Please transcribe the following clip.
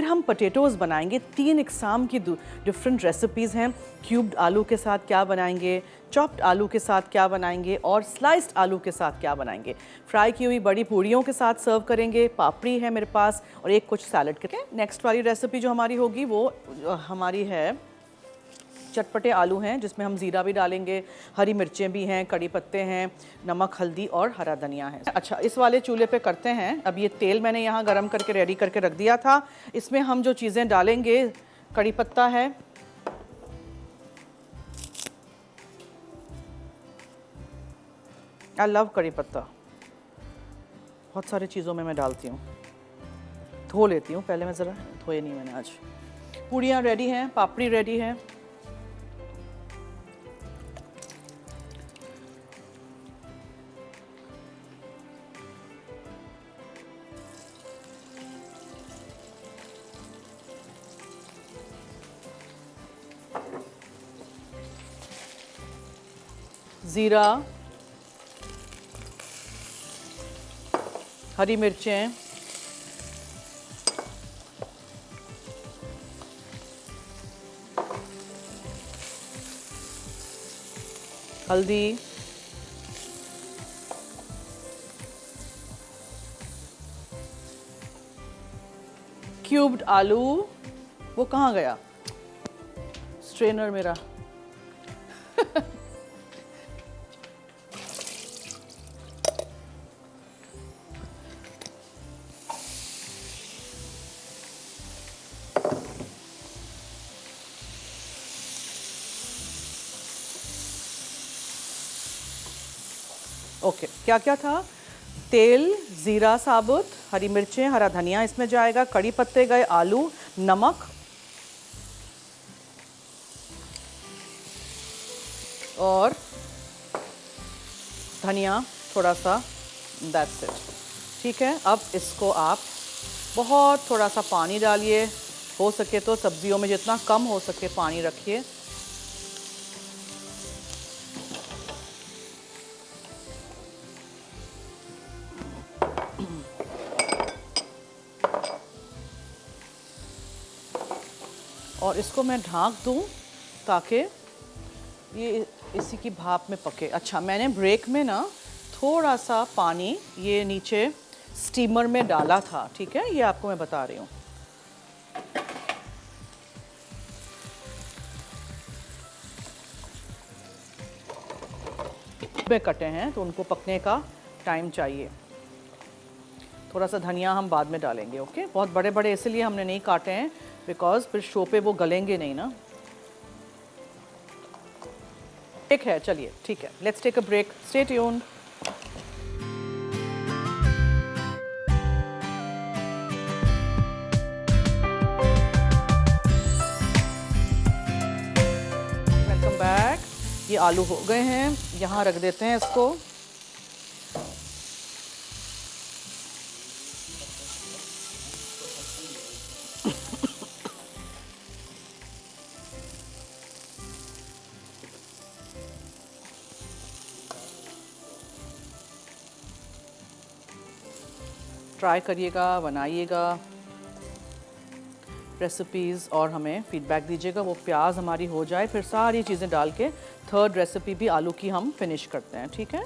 फिर हम पोटैटोज़ बनाएंगे। 3 इकसाम की डिफरेंट रेसिपीज़ हैं। क्यूब्ड आलू के साथ क्या बनाएंगे, चॉप्ड आलू के साथ क्या बनाएंगे और स्लाइस्ड आलू के साथ क्या बनाएंगे। फ्राई की हुई बड़ी पूड़ियों के साथ सर्व करेंगे, पापड़ी है मेरे पास और एक कुछ सैलड के। नेक्स्ट वाली रेसिपी जो हमारी होगी वो हमारी है चटपटे आलू हैं, जिसमें हम ज़ीरा भी डालेंगे, हरी मिर्चें भी हैं, कड़ी पत्ते हैं, नमक, हल्दी और हरा धनिया है। अच्छा, इस वाले चूल्हे पे करते हैं। अब ये तेल मैंने यहाँ गरम करके रेडी करके रख दिया था। इसमें हम जो चीज़ें डालेंगे, कड़ी पत्ता है, आई लव कड़ी पत्ता, बहुत सारी चीज़ों में मैं डालती हूँ। धो लेती हूँ पहले, मैं ज़रा धोए नहीं मैंने आज। पूड़ियाँ रेडी हैं, पापड़ी रेडी है। ज़ीरा, हरी मिर्चें, हल्दी, क्यूब्ड आलू, वो कहाँ गया स्ट्रेनर मेरा ओके, क्या क्या था? तेल, ज़ीरा साबुत, हरी मिर्चें, हरा धनिया इसमें जाएगा, कड़ी पत्ते गए, आलू, नमक और धनिया थोड़ा सा, दैट्स इट। ठीक है, अब इसको आप बहुत थोड़ा सा पानी डालिए, हो सके तो सब्जियों में जितना कम हो सके पानी रखिए। और इसको मैं ढाँक दूँ ताकि ये इसी की भाप में पके। अच्छा, मैंने ब्रेक में ना थोड़ा सा पानी ये नीचे स्टीमर में डाला था, ठीक है, ये आपको मैं बता रही हूँ। में कटे हैं तो उनको पकने का टाइम चाहिए। थोड़ा सा धनिया हम बाद में डालेंगे। ओके, बहुत बड़े बड़े इसलिए हमने नहीं काटे हैं बिकॉज फिर शो पे वो गलेंगे नहीं ना। ठीक है, चलिए, ठीक है, let's take a break, stay tuned. Welcome back. ये आलू हो गए हैं, यहाँ रख देते हैं इसको। ट्राई करिएगा, बनाइएगा रेसिपीज़ और हमें फीडबैक दीजिएगा। वो प्याज हमारी हो जाए, फिर सारी चीज़ें डाल के थर्ड रेसिपी भी आलू की हम फिनिश करते हैं। ठीक है।